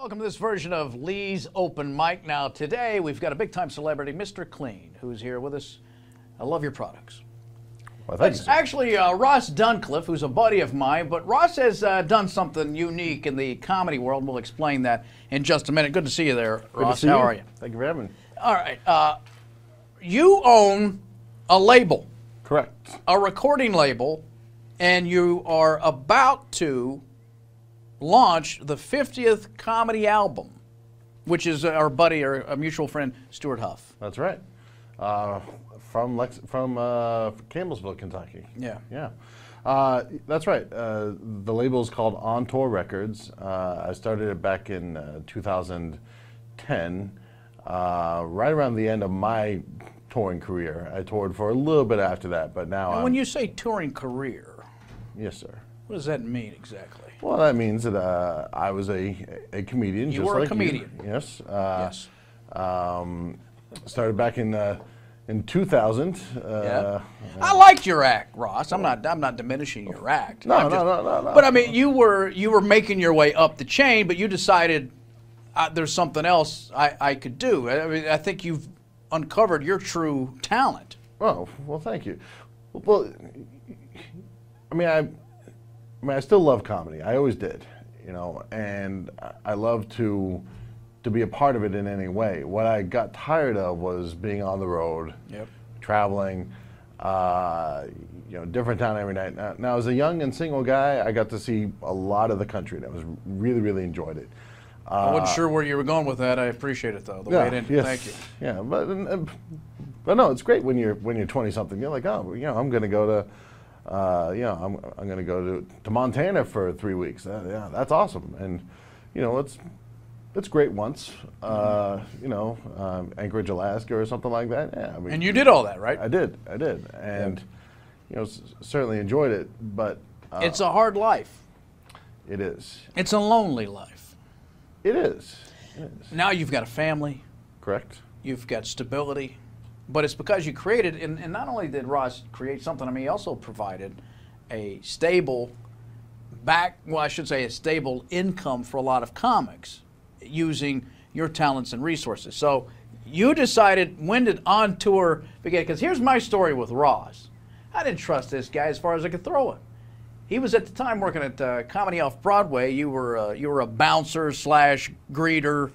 Welcome to this version of Lee's Open Mic. Now, today we've got a big-time celebrity, Mr. Clean, who's here with us. I love your products. Well, thank you. It's actually Ross Duncliffe, who's a buddy of mine, but Ross has done something unique in the comedy world. We'll explain that in just a minute. Good to see you there, Ross. How are you? Thank you for having me. All right. You own a label. Correct. A recording label, and you are about to launch the 50th comedy album, which is our buddy or a mutual friend, Stuart Huff. That's right. From Campbellsville, Kentucky. Yeah. Yeah. That's right. The label is called On Tour Records. I started it back in 2010, right around the end of my touring career. I toured for a little bit after that, but now when you say touring career, yes, sir. What does that mean exactly? Well, that means that I was a comedian. You just were like a comedian. You. Yes. Yes. Started back in 2000. Yeah. I liked your act, Ross. I'm not diminishing your act. No. But I mean, you were making your way up the chain, but you decided there's something else I could do. I mean, I think you've uncovered your true talent. Oh, well, thank you. Well, I still love comedy. I always did, you know, and I love to be a part of it in any way. What I got tired of was being on the road, traveling, different town every night. Now, as a young and single guy, I got to see a lot of the country, and I was really enjoyed it. I wasn't sure where you were going with that. I apprate it though. The way it ended. Yes, Thank you. Yeah, but no, it's great when you're 20-something. You're like, oh, I'm going to go to. I'm going to go to Montana for 3 weeks. Yeah, that's awesome. And, it's great once, Anchorage, Alaska or something like that. Yeah. I mean, and you did all that, right? I did. And, certainly enjoyed it, but. It's a hard life. It is. It's a lonely life. It is. Now you've got a family. Correct. You've got stability. But it's because you created, and not only did Ross create something, I mean, he also provided a stable a stable income for a lot of comics using your talents and resources. So you decided, when did On Tour begin? Because here's my story with Ross. I didn't trust this guy as far as I could throw it. He was at the time working at Comedy Off Broadway. You were a bouncer / greeter.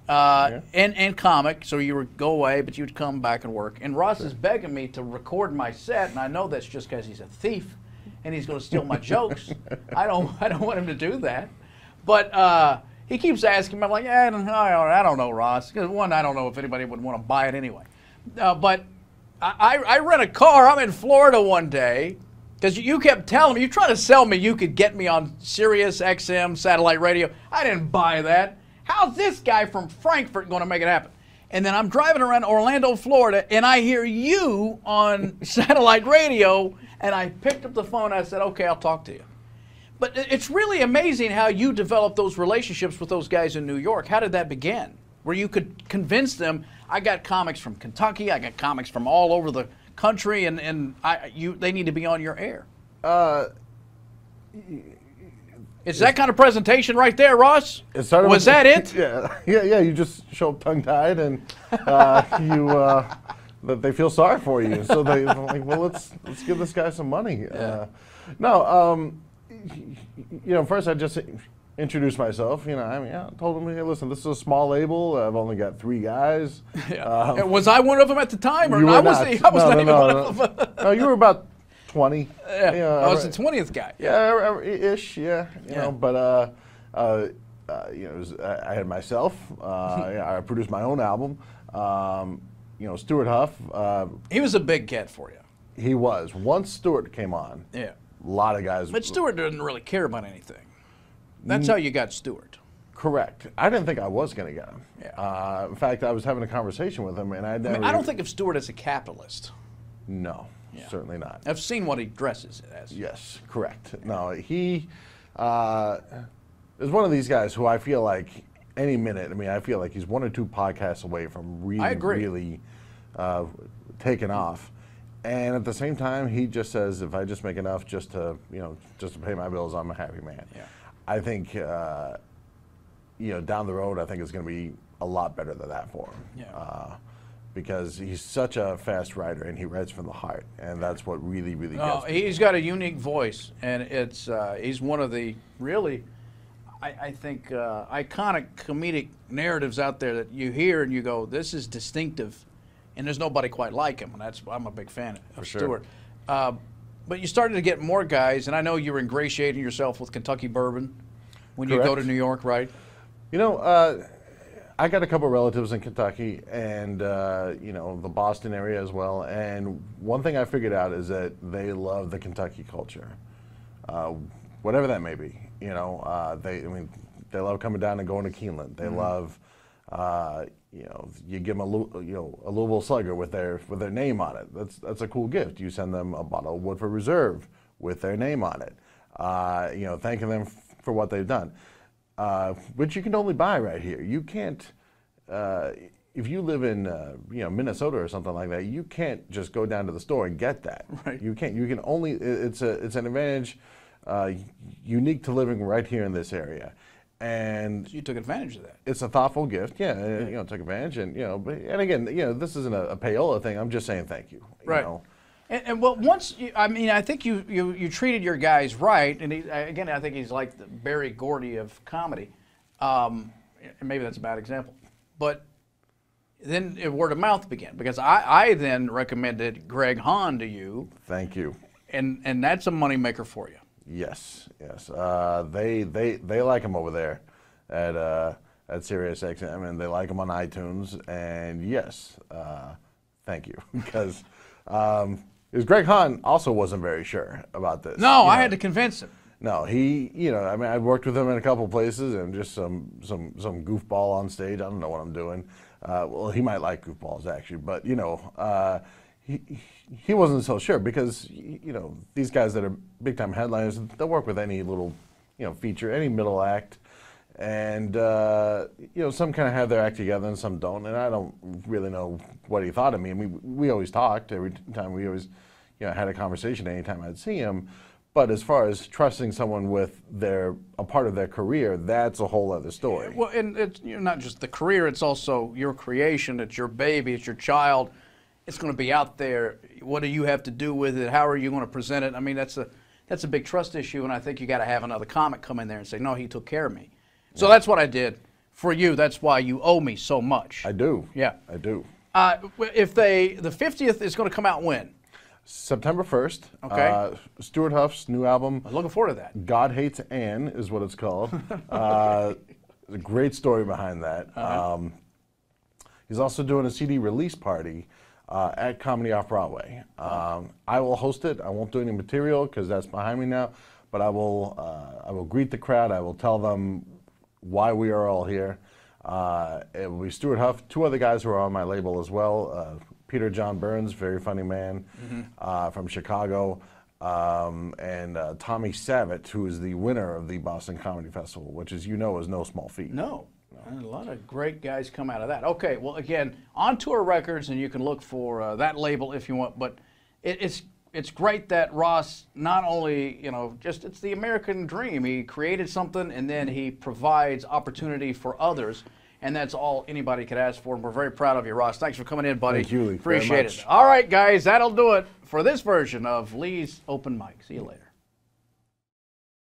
And comic, so you would go away, but you'd come back and work. And Ross is begging me to record my set, and I know that's just because he's a thief and he's going to steal my jokes. I don't want him to do that. But he keeps asking me. I'm like, I don't know, Ross. Because one, I don't know if anybody would want to buy it anyway. But I rent a car. I'm in Florida one day because you kept telling me, you tried to sell me you could get me on Sirius XM satellite radio. I didn't buy that. How's this guy from Frankfurt going to make it happen? And then I'm driving around Orlando, Florida, and I hear you on satellite radio, and I picked up the phone and I said, okay, I'll talk to you. But it's really amazing how you developed those relationships with those guys in New York. How did that begin? Where you could convince them, I got comics from Kentucky, I got comics from all over the country, and they need to be on your air. It's that kind of presentation right there, Ross? Was that it? Yeah. You just show up tongue-tied, and they feel sorry for you. So they're like, well, let's give this guy some money. Yeah. First I just introduced myself. I told him, hey, listen, this is a small label. I've only got 3 guys. Yeah. Was I one of them at the time, or you were not? I was not even one of them. No, you were about 20. I was the 20th guy. Ish. You know, but I had myself. I produced my own album. Stuart Huff. He was a big get for you. He was. Once Stuart came on, a lot of guys. But Stuart didn't really care about anything. That's how you got Stuart. Correct. I didn't think I was going to get him. Yeah. In fact, I was having a conversation with him, and I don't think of Stuart as a capitalist. No. Yeah. Certainly not. I've seen what he dresses as. Yes, correct. No, he is one of these guys who I feel like any minute, I feel like he's 1 or 2 podcasts away from really taking off. And at the same time, he just says, if I just make enough just to pay my bills, I'm a happy man. Yeah. I think down the road, I think it's going to be a lot better than that for him. Yeah. Because he's such a fast writer and he writes from the heart, and that's what really gets me. He's got a unique voice, and it's he's one of the really, I think, iconic comedic narratives out there that you hear and you go, this is distinctive, and there's nobody quite like him, and I'm a big fan of Stewart. But you started to get more guys, and I know you're ingratiating yourself with Kentucky bourbon when you go to New York, right? I got a couple of relatives in Kentucky and, the Boston area as well. And one thing I figured out is that they love the Kentucky culture, whatever that may be. They love coming down and going to Keeneland. They love, you give them a Louisville Slugger with their name on it. That's a cool gift. You send them a bottle of Woodford Reserve with their name on it. Thanking them for what they've done. Which you can only buy right here. You can't, if you live in Minnesota or something like that, you can't just go down to the store and get that. Right. You can't. You can only. It's an advantage unique to living right here in this area. And so you took advantage of that. It's a thoughtful gift. Yeah. Took advantage, and and again, this isn't a payola thing. I'm just saying thank you. Right. And well, I think you treated your guys right, and I think he's like the Barry Gordy of comedy. Maybe that's a bad example, but then word of mouth began because I then recommended Greg Hahn to you. Thank you. And that's a moneymaker for you. Yes. They like him over there at SiriusXM. I mean, they like him on iTunes, and yes, thank you because. Because Greg Hahn also wasn't very sure about this. No, I had to convince him. No, I've worked with him in a couple places and just some goofball on stage. I don't know what I'm doing. Well, he might like goofballs actually, but he wasn't so sure because these guys that are big time headliners, they'll work with any little feature, any middle act. And, some kind of have their act together and some don't. And I don't really know what he thought of me. I mean, we always talked every time. We always, had a conversation anytime I'd see him. But as far as trusting someone with a part of their career, that's a whole other story. Well, and it's not just the career. It's also your creation. It's your baby. It's your child. It's going to be out there. What do you have to do with it? How are you going to present it? I mean, that's a big trust issue. And I think you got to have another comic come in there and say, no, he took care of me. So that's what I did for you. That's why you owe me so much. I do. Yeah. I do. If the 50th is going to come out when? September 1st. Okay. Stuart Huff's new album. I'm looking forward to that. God Hates Anne is what it's called. There's a great story behind that. He's also doing a CD release party at Comedy Off Broadway. I will host it. I won't do any material because that's behind me now. But I will greet the crowd. I will tell them why we are all here. It will be Stuart Huff, two other guys who are on my label as well. Peter John Burns, very funny man from Chicago, and Tommy Savit, who is the winner of the Boston Comedy Festival, which, as you know, is no small feat. No. And a lot of great guys come out of that. Okay, well, again, On Tour Records, and you can look for that label if you want, but it's great that Ross not only, it's the American dream. He created something and then he provides opportunity for others. And that's all anybody could ask for. And we're very proud of you, Ross. Thanks for coming in, buddy. Thank you. Appreciate it. All right, guys, that'll do it for this version of Lee's Open Mic. See you later.